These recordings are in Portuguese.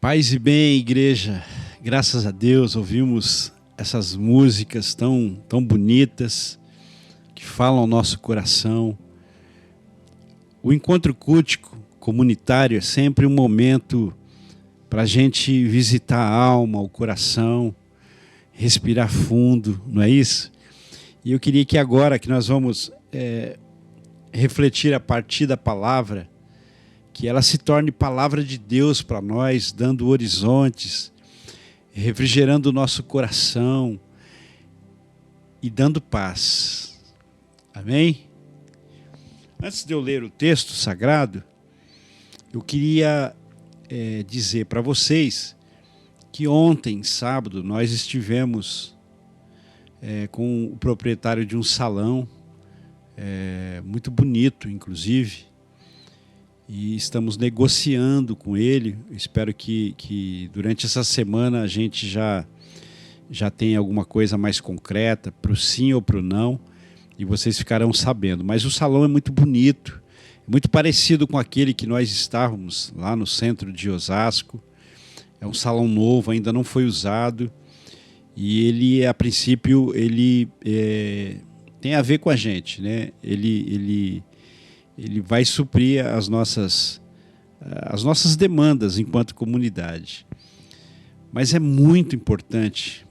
Paz e bem, igreja, graças a Deus ouvimos essas músicas tão bonitas que falam ao nosso coração. O encontro cultico comunitário é sempre um momento para a gente visitar a alma, o coração, respirar fundo, não é isso? E eu queria que agora que nós vamos refletir a partir da palavra, que ela se torne palavra de Deus para nós, dando horizontes, refrigerando o nosso coração e dando paz. Amém? Antes de eu ler o texto sagrado, eu queria dizer para vocês que ontem, sábado, nós estivemos com o proprietário de um salão, muito bonito, inclusive, e estamos negociando com ele. Espero que durante essa semana a gente já tenha alguma coisa mais concreta para o sim ou para o não, e vocês ficarão sabendo. Mas o salão é muito bonito, é muito parecido com aquele que nós estávamos lá no centro de Osasco. É um salão novo, ainda não foi usado, e ele, a princípio, ele tem a ver com a gente, né? Ele vai suprir as nossas demandas enquanto comunidade. Mas é muito importante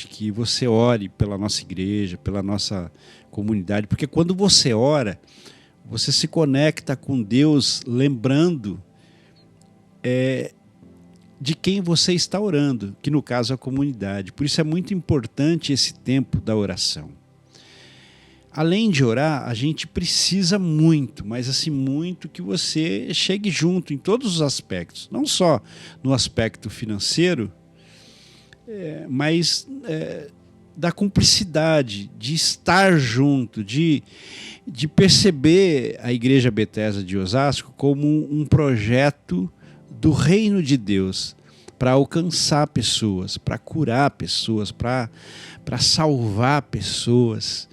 que você ore pela nossa igreja, pela nossa comunidade, porque quando você ora, você se conecta com Deus, lembrando de quem você está orando, que no caso é a comunidade. Por isso é muito importante esse tempo da oração. Além de orar, a gente precisa muito, mas assim, muito que você chegue junto em todos os aspectos. Não só no aspecto financeiro, mas da cumplicidade, de estar junto, de perceber a Igreja Bethesda de Osasco como um projeto do reino de Deus, para alcançar pessoas, para curar pessoas, para salvar pessoas.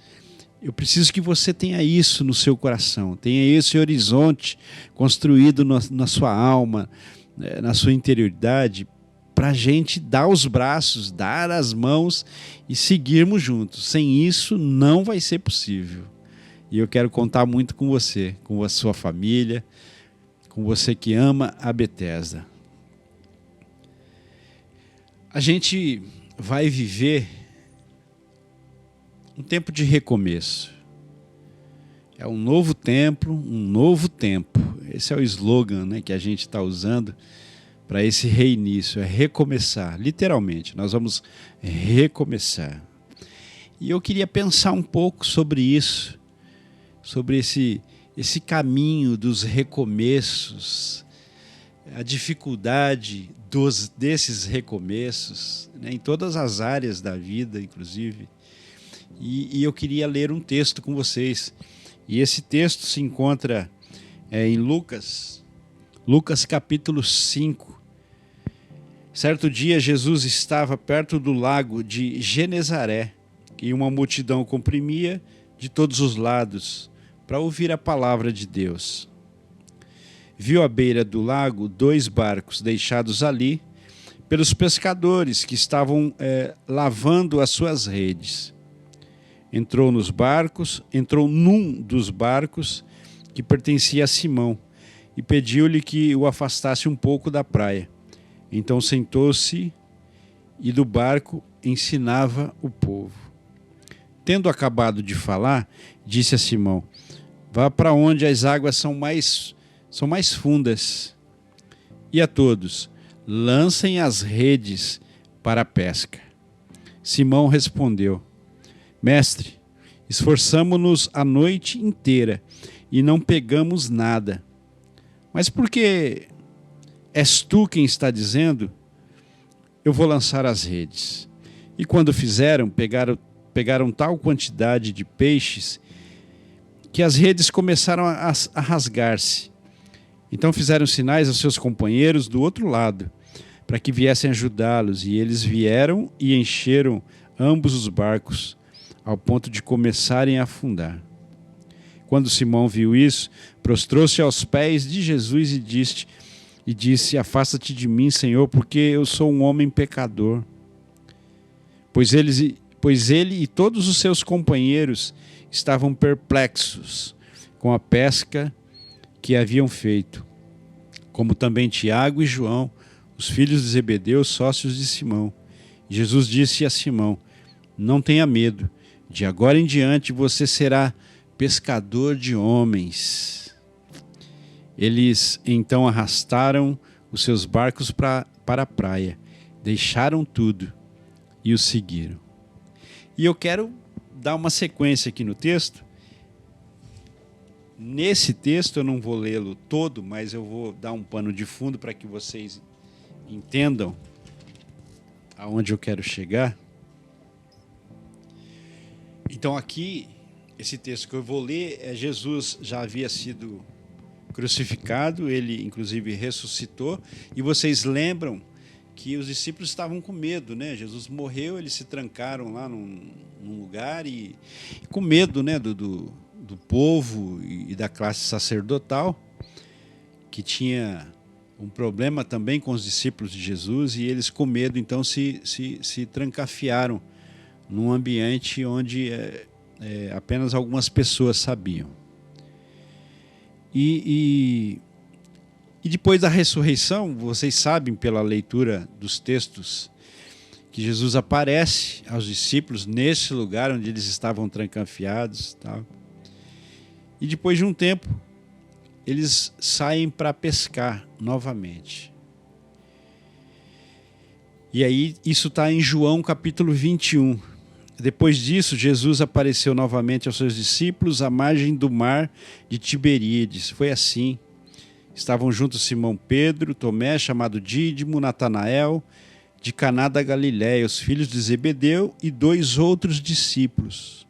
Eu preciso que você tenha isso no seu coração, tenha esse horizonte construído na sua alma, na sua interioridade, para a gente dar os braços, dar as mãos e seguirmos juntos. Sem isso, não vai ser possível. E eu quero contar muito com você, com a sua família, com você que ama a Bethesda. A gente vai viver um tempo de recomeço. É um novo tempo, um novo tempo. Esse é o slogan, né, que a gente está usando para esse reinício, é recomeçar, literalmente. Nós vamos recomeçar. E eu queria pensar um pouco sobre isso, sobre esse caminho dos recomeços, a dificuldade desses recomeços, né, em todas as áreas da vida, inclusive. E eu queria ler um texto com vocês. E esse texto se encontra em Lucas capítulo 5. Certo dia, Jesus estava perto do lago de Genezaré, e uma multidão comprimia de todos os lados para ouvir a palavra de Deus. Viu à beira do lago 2 barcos deixados ali pelos pescadores que estavam lavando as suas redes. Entrou num dos barcos que pertencia a Simão e pediu-lhe que o afastasse um pouco da praia. Então sentou-se e do barco ensinava o povo. Tendo acabado de falar, disse a Simão: vá para onde as águas são mais fundas, e a todos: lancem as redes para a pesca. Simão respondeu: Mestre, esforçamo-nos a noite inteira e não pegamos nada. Mas por que és tu quem está dizendo? Eu vou lançar as redes. E quando fizeram, pegaram tal quantidade de peixes que as redes começaram a rasgar-se. Então fizeram sinais aos seus companheiros do outro lado, para que viessem ajudá-los, e eles vieram e encheram ambos os barcos, ao ponto de começarem a afundar. Quando Simão viu isso, prostrou-se aos pés de Jesus e disse: e disse: afasta-te de mim, Senhor, porque eu sou um homem pecador. Pois ele e todos os seus companheiros estavam perplexos com a pesca que haviam feito, como também Tiago e João, os filhos de Zebedeu, sócios de Simão. Jesus disse a Simão: não tenha medo, de agora em diante você será pescador de homens. Eles então arrastaram os seus barcos para a praia, deixaram tudo e o seguiram. E eu quero dar uma sequência aqui no texto. Nesse texto eu não vou lê-lo todo, mas eu vou dar um pano de fundo para que vocês entendam aonde eu quero chegar. Então aqui, esse texto que eu vou ler, Jesus já havia sido crucificado, ele inclusive ressuscitou, e vocês lembram que os discípulos estavam com medo, né? Jesus morreu, eles se trancaram lá num lugar e com medo, né, do povo e da classe sacerdotal, que tinha um problema também com os discípulos de Jesus, e eles com medo então se trancafiaram num ambiente onde apenas algumas pessoas sabiam. E depois da ressurreição, vocês sabem pela leitura dos textos que Jesus aparece aos discípulos nesse lugar onde eles estavam trancafiados, tal. E depois de um tempo, eles saem para pescar novamente. E aí isso está em João capítulo 21. Depois disso, Jesus apareceu novamente aos seus discípulos à margem do mar de Tiberíades. Foi assim. Estavam juntos Simão Pedro, Tomé, chamado Dídimo, Natanael, de Caná da Galiléia, os filhos de Zebedeu e 2 outros discípulos.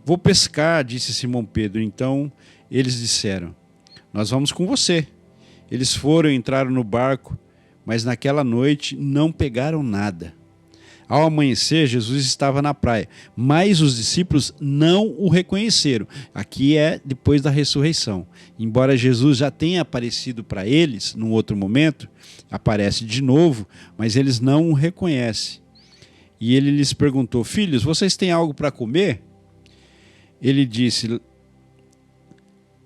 Vou pescar, disse Simão Pedro. Então eles disseram: nós vamos com você. Eles foram, entraram no barco, mas naquela noite não pegaram nada. Ao amanhecer, Jesus estava na praia, mas os discípulos não o reconheceram. Aqui é depois da ressurreição. Embora Jesus já tenha aparecido para eles num outro momento, aparece de novo, mas eles não o reconhecem. E ele lhes perguntou: filhos, vocês têm algo para comer?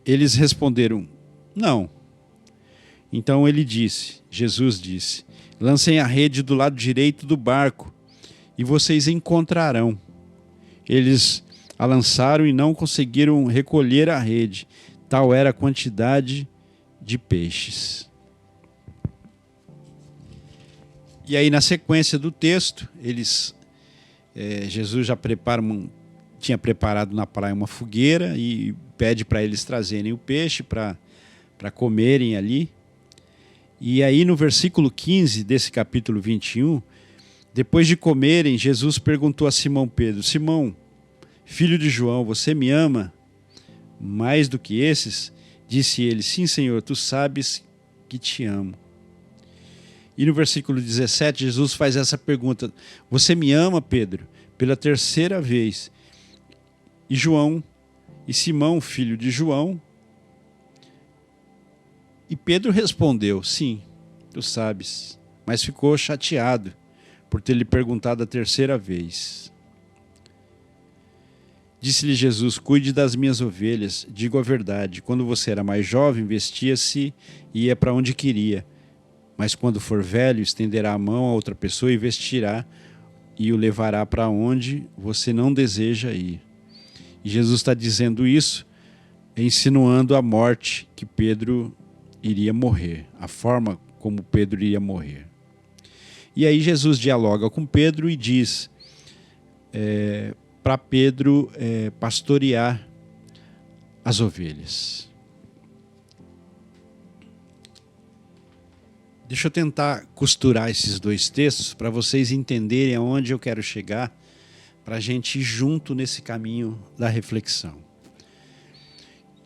Eles responderam: não. Então Jesus disse: lancem a rede do lado direito do barco e vocês encontrarão. Eles a lançaram e não conseguiram recolher a rede, tal era a quantidade de peixes. E aí, na sequência do texto, Jesus já tinha preparado na praia uma fogueira e pede para eles trazerem o peixe para comerem ali. E aí, no versículo 15 desse capítulo 21, depois de comerem, Jesus perguntou a Simão Pedro: Simão, filho de João, você me ama mais do que esses? Disse ele: sim, Senhor, tu sabes que te amo. E no versículo 17, Jesus faz essa pergunta: você me ama, Pedro? Pela 3ª vez. E Simão, filho de João, e Pedro respondeu: sim, tu sabes, mas ficou chateado por ter lhe perguntado a 3ª vez. Disse-lhe Jesus: cuide das minhas ovelhas. Digo a verdade, quando você era mais jovem, vestia-se e ia para onde queria. Mas quando for velho, estenderá a mão a outra pessoa e vestirá e o levará para onde você não deseja ir. E Jesus está dizendo isso, insinuando a morte que Pedro iria morrer, a forma como Pedro iria morrer. E aí Jesus dialoga com Pedro e diz para Pedro pastorear as ovelhas. Deixa eu tentar costurar esses 2 textos para vocês entenderem aonde eu quero chegar, para a gente ir junto nesse caminho da reflexão.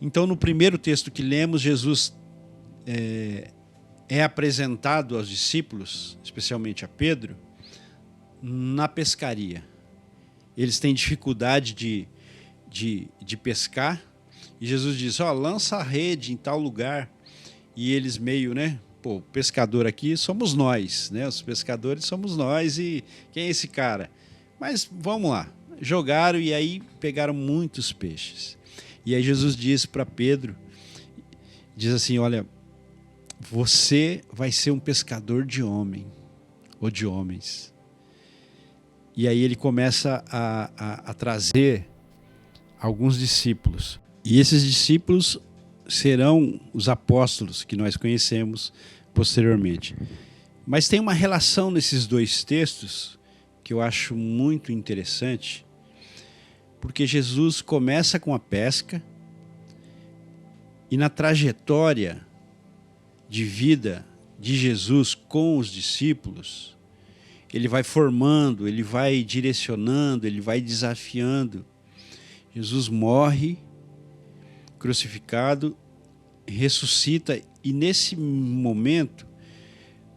Então, no primeiro texto que lemos, Jesus é apresentado aos discípulos, especialmente a Pedro, na pescaria. Eles têm dificuldade de pescar, e Jesus diz: lança a rede em tal lugar, e eles meio, pô, o pescador aqui somos nós, né? Os pescadores somos nós e quem é esse cara? Mas vamos lá. Jogaram e aí pegaram muitos peixes. E aí Jesus diz para Pedro, diz assim, olha, você vai ser um pescador de homem, ou de homens. E aí ele começa a trazer alguns discípulos. E esses discípulos serão os apóstolos que nós conhecemos posteriormente. Mas tem uma relação nesses dois textos que eu acho muito interessante, porque Jesus começa com a pesca e na trajetória de vida de Jesus com os discípulos, ele vai formando, ele vai direcionando, ele vai desafiando. Jesus morre, crucificado, ressuscita, e nesse momento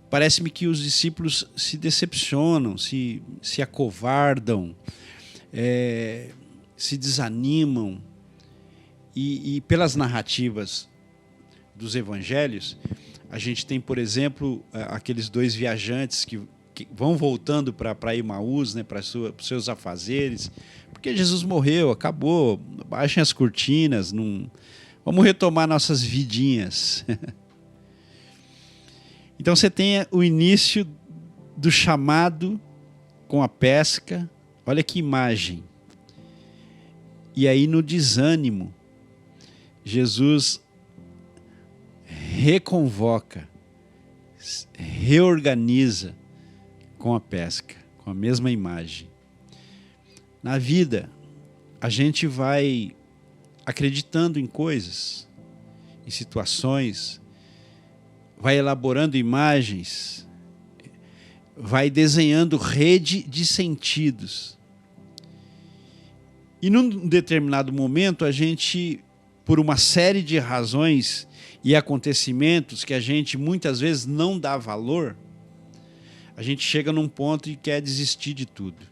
parece-me que os discípulos se decepcionam, se acovardam, se desanimam, e pelas narrativas dos evangelhos, a gente tem, por exemplo, aqueles dois viajantes que vão voltando para Emaús, né, para os seus afazeres, porque Jesus morreu, acabou, baixem as cortinas, vamos retomar nossas vidinhas. Então você tem o início do chamado com a pesca, olha que imagem. E aí no desânimo, Jesus reconvoca, reorganiza com a pesca, com a mesma imagem. Na vida, a gente vai acreditando em coisas, em situações, vai elaborando imagens, vai desenhando rede de sentidos. E num determinado momento, a gente, por uma série de razões e acontecimentos que a gente muitas vezes não dá valor, a gente chega num ponto e quer desistir de tudo.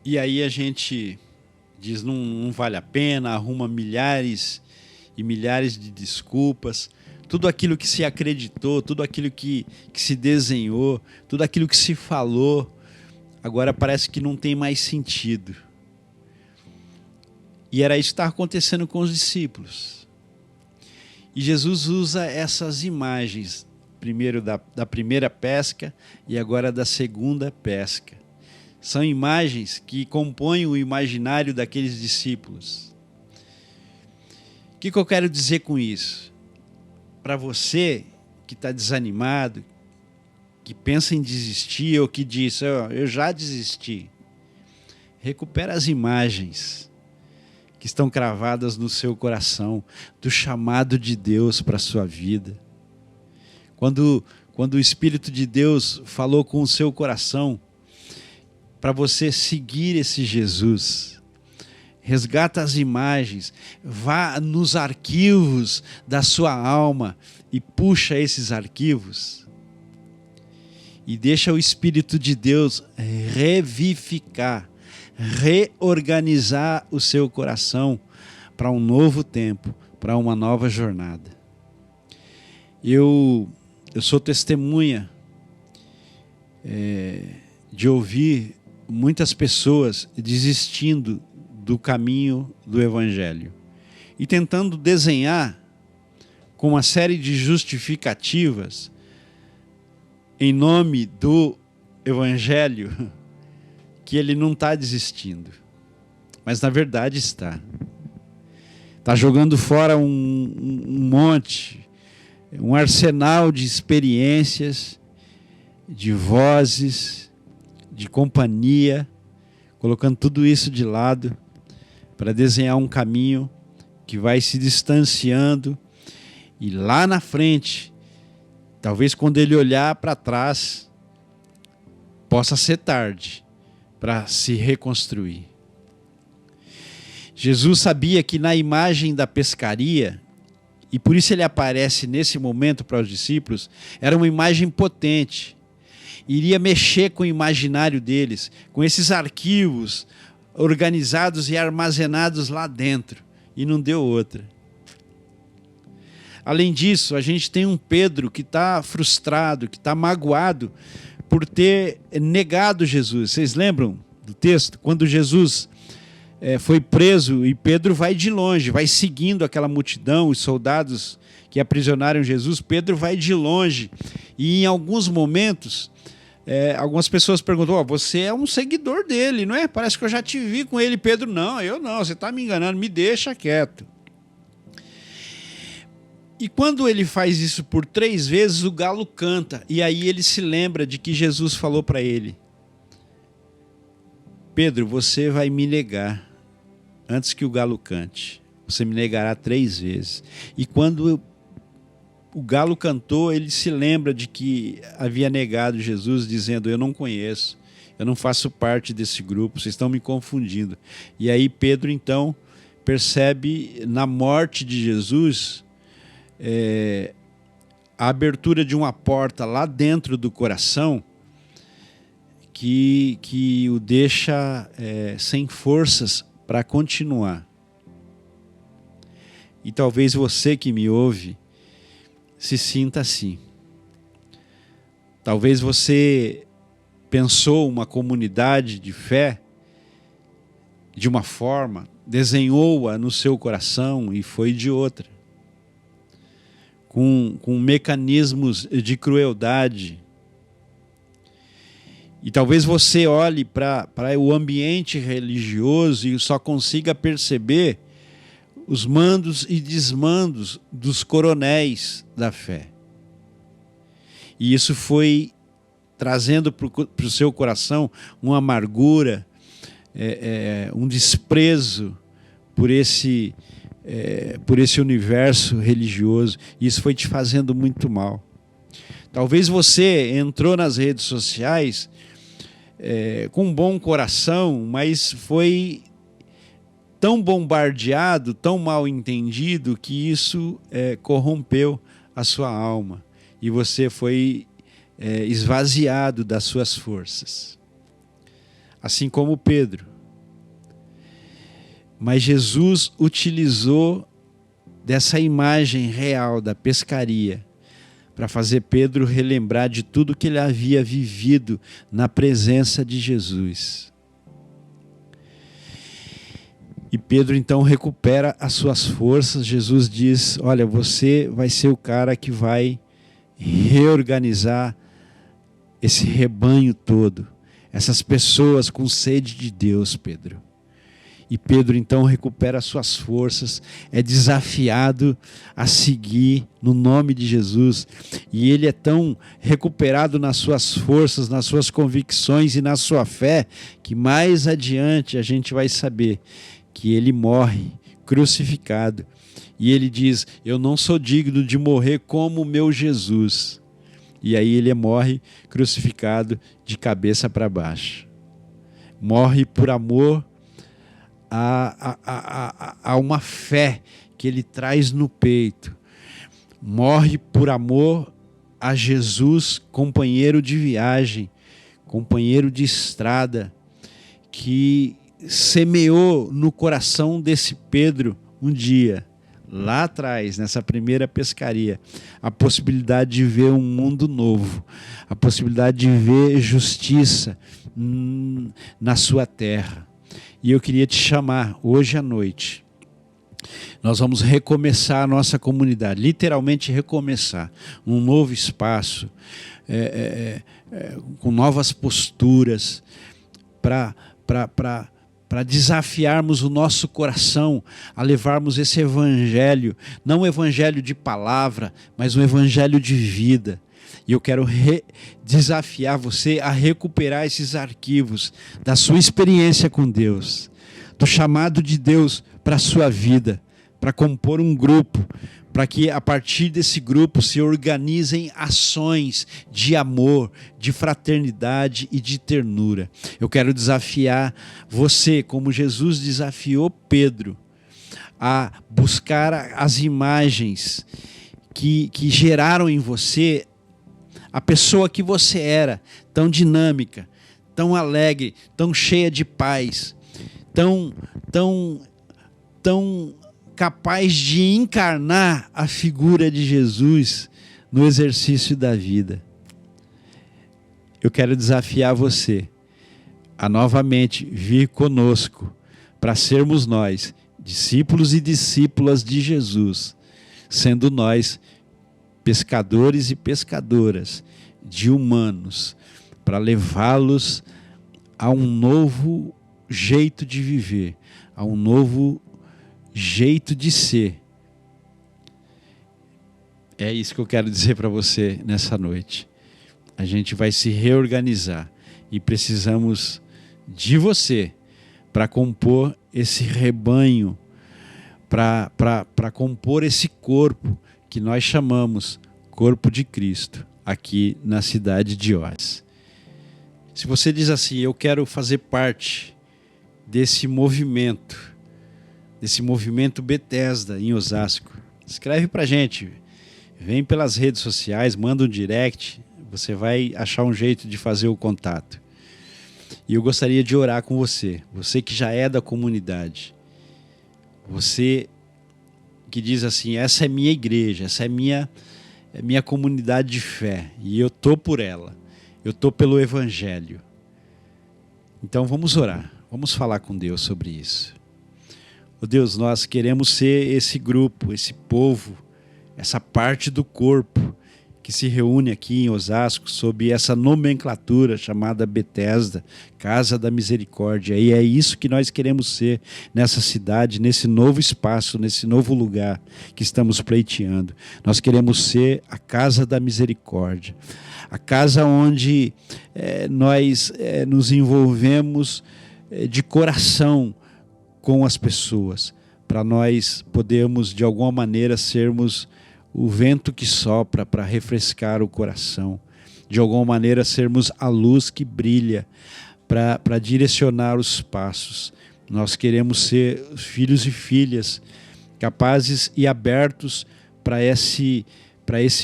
E aí a gente diz, não vale a pena, arruma milhares e milhares de desculpas, tudo aquilo que se acreditou, tudo aquilo que se desenhou, tudo aquilo que se falou, agora parece que não tem mais sentido. E era isso que estava acontecendo com os discípulos. E Jesus usa essas imagens, primeiro da primeira pesca e agora da segunda pesca. São imagens que compõem o imaginário daqueles discípulos. O que eu quero dizer com isso? Para você que está desanimado, que pensa em desistir ou que diz, eu já desisti, recupera as imagens que estão cravadas no seu coração do chamado de Deus para a sua vida. Quando o Espírito de Deus falou com o seu coração para você seguir esse Jesus, resgata as imagens, vá nos arquivos da sua alma e puxa esses arquivos e deixa o Espírito de Deus revivificar, reorganizar o seu coração para um novo tempo, para uma nova jornada. Eu sou testemunha de ouvir muitas pessoas desistindo do caminho do Evangelho e tentando desenhar com uma série de justificativas em nome do Evangelho que ele não está desistindo, mas na verdade está jogando fora um monte, um arsenal de experiências, de vozes, de companhia, colocando tudo isso de lado para desenhar um caminho que vai se distanciando e lá na frente, talvez quando ele olhar para trás, possa ser tarde para se reconstruir. Jesus sabia que na imagem da pescaria, e por isso ele aparece nesse momento para os discípulos, era uma imagem potente, iria mexer com o imaginário deles, com esses arquivos organizados e armazenados lá dentro, e não deu outra. Além disso, a gente tem um Pedro que está frustrado, que está magoado por ter negado Jesus. Vocês lembram do texto? Quando Jesus foi preso e Pedro vai de longe, vai seguindo aquela multidão, os soldados que aprisionaram Jesus, Pedro vai de longe. E em alguns momentos, algumas pessoas perguntam, você é um seguidor dele, não é? Parece que eu já te vi com ele. Pedro, não, eu não, você está me enganando, me deixa quieto. E quando ele faz isso por 3 vezes, o galo canta. E aí ele se lembra de que Jesus falou para ele: Pedro, você vai me negar antes que o galo cante. Você me negará 3 vezes. E quando o galo cantou, ele se lembra de que havia negado Jesus, dizendo: eu não conheço, eu não faço parte desse grupo, vocês estão me confundindo. E aí Pedro então percebe na morte de Jesus a abertura de uma porta lá dentro do coração que o deixa sem forças para continuar. E talvez você que me ouve se sinta assim. Talvez você pensou uma comunidade de fé de uma forma, desenhou-a no seu coração e foi de outra. Com mecanismos de crueldade. E talvez você olhe para o ambiente religioso e só consiga perceber os mandos e desmandos dos coronéis da fé. E isso foi trazendo para o seu coração uma amargura, um desprezo por esse universo religioso. Isso foi te fazendo muito mal. Talvez você entrou nas redes sociais com um bom coração, mas foi tão bombardeado, tão mal entendido, que isso corrompeu a sua alma. E você foi esvaziado das suas forças. Assim como Pedro. Mas Jesus utilizou dessa imagem real da pescaria para fazer Pedro relembrar de tudo que ele havia vivido na presença de Jesus. E Pedro então recupera as suas forças. Jesus diz: olha, você vai ser o cara que vai reorganizar esse rebanho todo, essas pessoas com sede de Deus, Pedro. E Pedro então recupera suas forças, é desafiado a seguir no nome de Jesus. E ele é tão recuperado nas suas forças, nas suas convicções e na sua fé, que mais adiante a gente vai saber que ele morre crucificado. E ele diz: eu não sou digno de morrer como o meu Jesus. E aí ele morre crucificado de cabeça para baixo. Morre por amor a uma fé que ele traz no peito. Morre por amor a Jesus, companheiro de viagem, companheiro de estrada, que semeou no coração desse Pedro um dia, lá atrás, nessa primeira pescaria, a possibilidade de ver um mundo novo, a possibilidade de ver justiça na sua terra. E eu queria te chamar hoje à noite. Nós vamos recomeçar a nossa comunidade, literalmente recomeçar, um novo espaço, com novas posturas, para desafiarmos o nosso coração a levarmos esse evangelho, não um evangelho de palavra, mas um evangelho de vida. E eu quero desafiar você a recuperar esses arquivos da sua experiência com Deus, do chamado de Deus para a sua vida, para compor um grupo, para que a partir desse grupo se organizem ações de amor, de fraternidade e de ternura. Eu quero desafiar você, como Jesus desafiou Pedro, a buscar as imagens que geraram em você a pessoa que você era, tão dinâmica, tão alegre, tão cheia de paz, tão capaz de encarnar a figura de Jesus no exercício da vida. Eu quero desafiar você a novamente vir conosco para sermos nós, discípulos e discípulas de Jesus, sendo nós pescadores e pescadoras de humanos, para levá-los a um novo jeito de viver, a um novo jeito de ser. É isso que eu quero dizer para você nessa noite. A gente vai se reorganizar e precisamos de você para compor esse rebanho, para compor esse corpo que nós chamamos Corpo de Cristo, aqui na cidade de Oz. Se você diz assim, eu quero fazer parte desse movimento Bethesda em Osasco, escreve para a gente, vem pelas redes sociais, manda um direct, você vai achar um jeito de fazer o contato. E eu gostaria de orar com você, você que já é da comunidade, você que diz assim, essa é minha igreja, essa é minha comunidade de fé, e eu estou por ela, eu estou pelo Evangelho. Então vamos orar, vamos falar com Deus sobre isso. Oh Deus, nós queremos ser esse grupo, esse povo, essa parte do corpo que se reúne aqui em Osasco sob essa nomenclatura chamada Bethesda, Casa da Misericórdia. E é isso que nós queremos ser nessa cidade, nesse novo espaço, nesse novo lugar que estamos pleiteando. Nós queremos ser a Casa da Misericórdia, a casa onde nós nos envolvemos de coração com as pessoas, para nós podermos de alguma maneira sermos o vento que sopra para refrescar o coração, de alguma maneira sermos a luz que brilha para direcionar os passos. Nós queremos ser filhos e filhas capazes e abertos para esse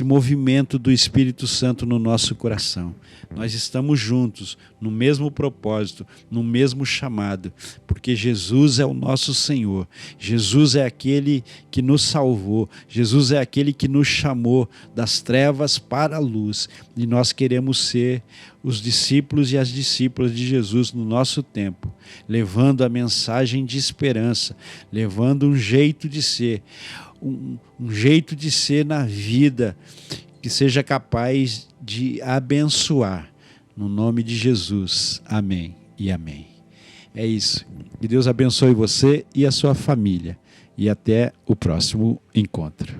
movimento do Espírito Santo no nosso coração. Nós estamos juntos, no mesmo propósito, no mesmo chamado, porque Jesus é o nosso Senhor, Jesus é aquele que nos salvou, Jesus é aquele que nos chamou das trevas para a luz, e nós queremos ser os discípulos e as discípulas de Jesus no nosso tempo, levando a mensagem de esperança, levando um jeito de ser, um jeito de ser na vida que seja capaz de abençoar. No nome de Jesus. Amém e amém. É isso. Que Deus abençoe você e a sua família. E até o próximo encontro.